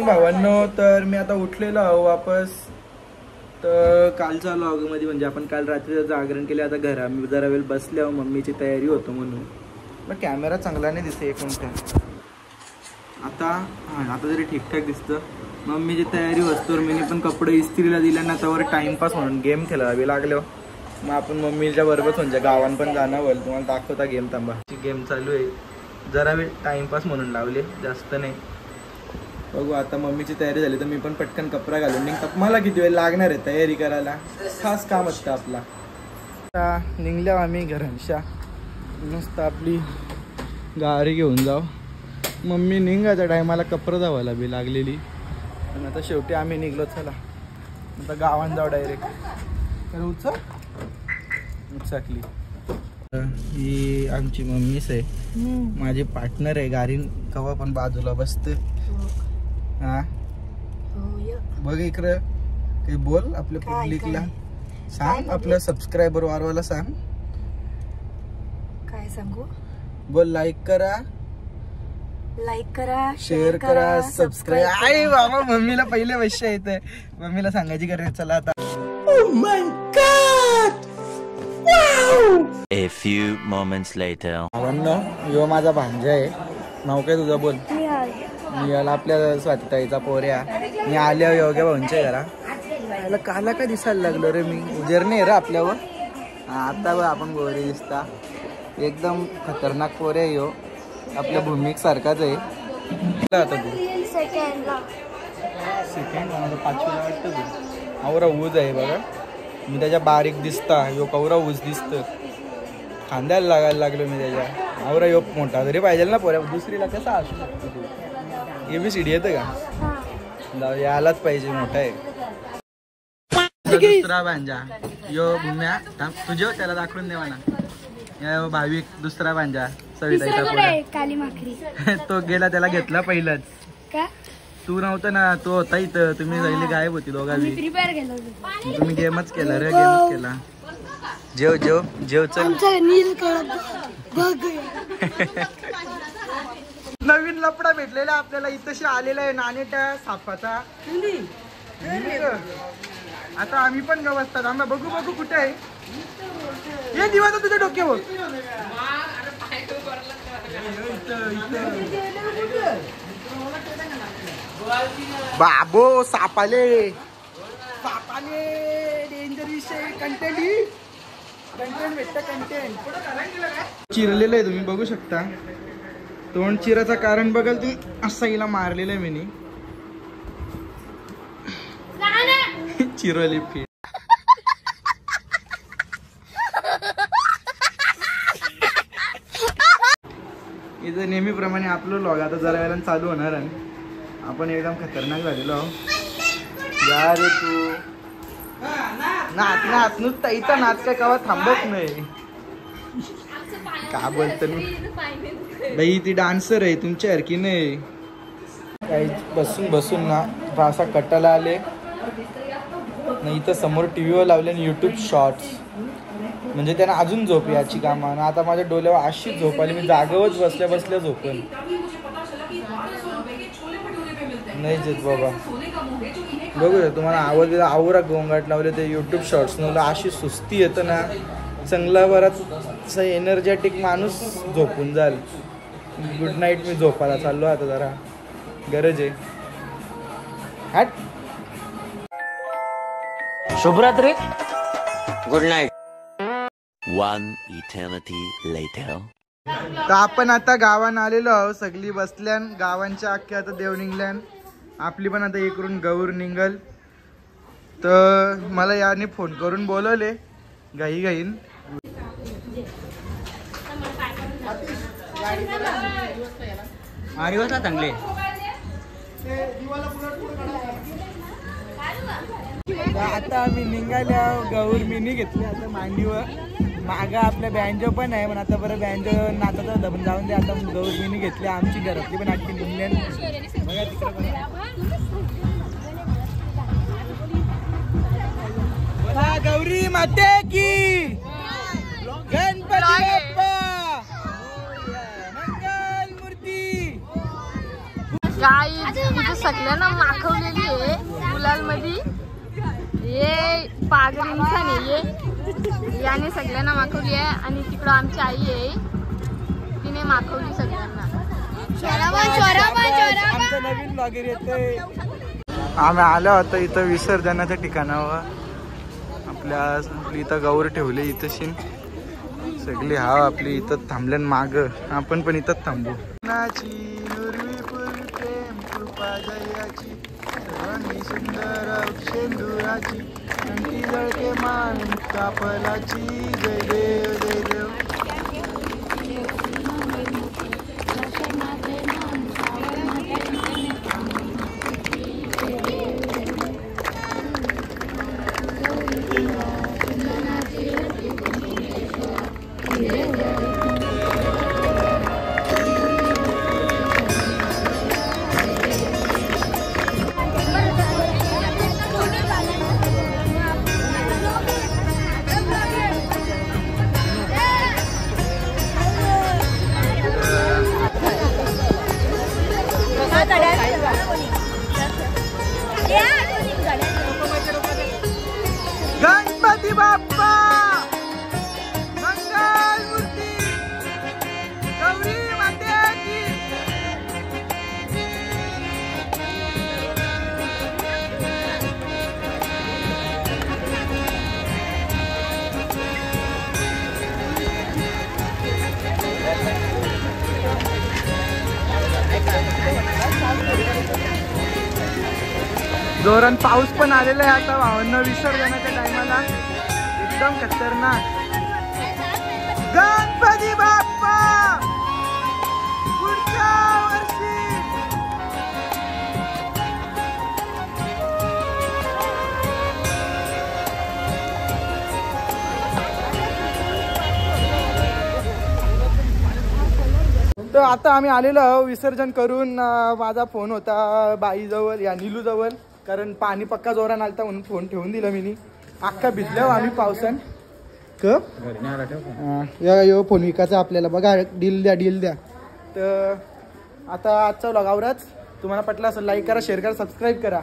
भावांनो, तर मी आता उठलेलो आहो वापस. तर कालच्या व्लॉगमध्ये म्हणजे आपण काल रात्री जागरण केले. आता घरा मी जरा वेळ बसले आहो, मम्मीची तयारी होतो म्हणून. पण कॅमेरा चांगला नाही दिसते एक मिनिट. आता तरी ठीकठाक दिसतं. मम्मीची तयारी वस्तूवर मी पण कपडे इस्त्रीला दिल्या ना, त्यावर टाइमपास म्हणून गेम खेळावी लागलो. मग आपण मम्मीच्या बरोबर म्हणजे गावान पण जाणार होईल. तुम्हाला दाखवता गेम. थांबा, गेम चालू आहे. जरा वेळ टाइमपास म्हणून लावले, जास्त नाही. बघू आता मम्मीची तयारी झाली तर मी पण पटकन कपडा घालून निघतो. मला किती वेळ लागणार आहे तयारी करायला, खास काम असतं आपला. आता निघल्या आम्ही घरांशा. मस्त आपली गाडी घेऊन जाऊ. मम्मी निघायच्या टायमाला कपडा धावायला बी लागलेली. आणि आता शेवटी आम्ही निघलो. चला आता गावात जाऊ डायरेक्ट. उचकली. ही आमची मम्मीच आहे, माझी पार्टनर आहे. गाडी कवा पण बाजूला बसते. हा बघ इकडं काही बोल आपल्या पब्लिकला. सांग आपल्या सबस्क्रायबर वारवाला सांग. काय सांगू? बोल लाईक करा, शेअर करा, सबस्क्राईब. आई बाबा, मम्मीला पहिले वैश्य येते. मम्मीला सांगायची गरज. चला आता. Oh my God! Wow! A few moments later. यो माझा भांजा आहे. नाव काय तुझं? बोल. निहाल. आपल्या स्वातीताईचा पोऱ्या. मी आल्या योग्य भाऊंच्या घरा. याला काला काय दिसायला लागलो रे मी? उजेर नाही रे आपल्यावर. आता बघ आपण गोरे दिसता. एकदम खतरनाक पोऱ्या यो. आपल्या भूमिक सारखाच आहे. आता तू सेकंड माझा 5वीला वाटतं तू. आवरा ऊज आहे बघा. मी त्याच्या बारीक दिसता. यो कवरा ऊज दिसत. खांद्याला लागायला लागलो मी त्याच्या. आवरा यो मोठा तरी पाहिजे ना पोऱ्या. दुसरीला कसा असू शकतो तू? ABCD येतं का? यालाच पाहिजे, मोठा आहे. दुसरा भांजा यो भूम्या. तुझ्या त्याला दाखवून देवा ना. भाविक दुसरा भांजा सविताईचा पोऱ्या. तो गेला, त्याला घेतला पहिलाच. तू नव्हतं ना, तो होता इथं. तुम्ही जायला गायब होती दोघांनी. तुम्ही गेमच केला रे, गेमच केला. जेव जेव जेव. चल. नवीन लपडा भेटलेला आपल्याला इथंशी आलेला आहे. नाणेट्या सापाचा. आता आम्ही पण गवसतात. आम्ही बघू बघू कुठे आहे हे दिवा. तर तुझ्या डोक्यावर बाबो. सापाले डेंजर विषय. कंटेंट भेटतं. कंटेंट चिरलेलं आहे, तुम्ही बघू शकता. तोंड चिराचं कारण बघाल तुम्ही. असा हिला मारलेलं आहे मी. चिरवली फी. इथं नेहमीप्रमाणे आपलं व्लॉग आता जरा वेळानं चालू होणार आहे. आपण एकदम खतरनाक झालेलो आहो. जा रे तू. नाच नाच नुसता. इथं नाच काय कवा थांबत नाही. का बोलतो बाई? ती डान्सर आहे तुमच्यासारखी नाही. काही बसून बसून ना असा कटाला आले ना. इथं समोर टीव्हीवर लावले युट्यूब शॉर्ट्स. म्हणजे त्यांना अजून झोप याची कामा ना. आता माझ्या डोल्यावर अशीच झोप आली. मी जागेवरच बसल्या बसल्या झोपेन नाही जेत बाबा. बघू तुम्हाला आवडलेला आवरा गोंगाट लावले ते युट्यूब शॉर्ट्स नवलं. अशी सुस्ती येतं ना. चांगला बराच एनर्जेटिक माणूस झोपून जाल. Good night. मी झोपायला चाललो आता, जरा गरज आहे. हट. शुभरात्री. Good night. One eternity later. तर आपण आता गावान आलेलो आहोत. सगळी बसल्यान. गावांच्या अख्ख्या आता देव निघल्यान. आपली पण आता इकडून गौर निघल. तर मला याने फोन करून बोलवले घाई घाईन. आडिवाचा चांगले. आता आम्ही निघाल्या. गौर मिनी घेतली आता मांडीवर. मागा आपल्या बँजो पण आहे. पण आता बरं बँजो नाचाचा दबन जाऊन दे. आता गौर मिनी घेतली. आमची घरातली पण आखी निघल्या. बघा तिकडे गौरी माते की गणपती बाप्पा मंगल मूर्ती. गाई तिथे सगळ्यांना माखवलेली आहे गुलाल मध्ये. ये पागल इंसान आहे ये, याने सगळ्यांना माखवली आहे. आणि तिकडं आमची आई आहे, तिने माखवली सगळ्यांना. नवीन ब्लॉगर येते. आम्ही आलो होतो इथं विसर्जनाच्या ठिकाणावर. आपली इथं गौर ठेवले इथं शिन सगळी हाव आपली इथं थांबल्यान माग. आपण पण इथंच थांबू. सुंदर शेंदुराची कंठी जळके मान कापलाची. जय देव जय देव. गणपती बाप्पा मंगल मूर्ती गौरी मातेची. जोरान पाऊस पण आलेला आहे आता भावांना विसर्जनाच्या टायमाला. एकदम खतरनाक. गणपती बाप्पा पुढच्या वर्षी. तर आता आम्ही आलेलो आहोत विसर्जन करून. माझा फोन होता बाईजवळ या नीलूजवळ, कारण पाणी पक्का जोरान आलता म्हणून फोन ठेवून दिला मी. अख्खा भिजलो आम्ही पावसान. यो फोन विकायचा आपल्याला. बघा डील द्या. तर आता आजचा व्लॉग आवराच. तुम्हाला पटला असेल लाईक करा, शेअर करा, सबस्क्राईब करा.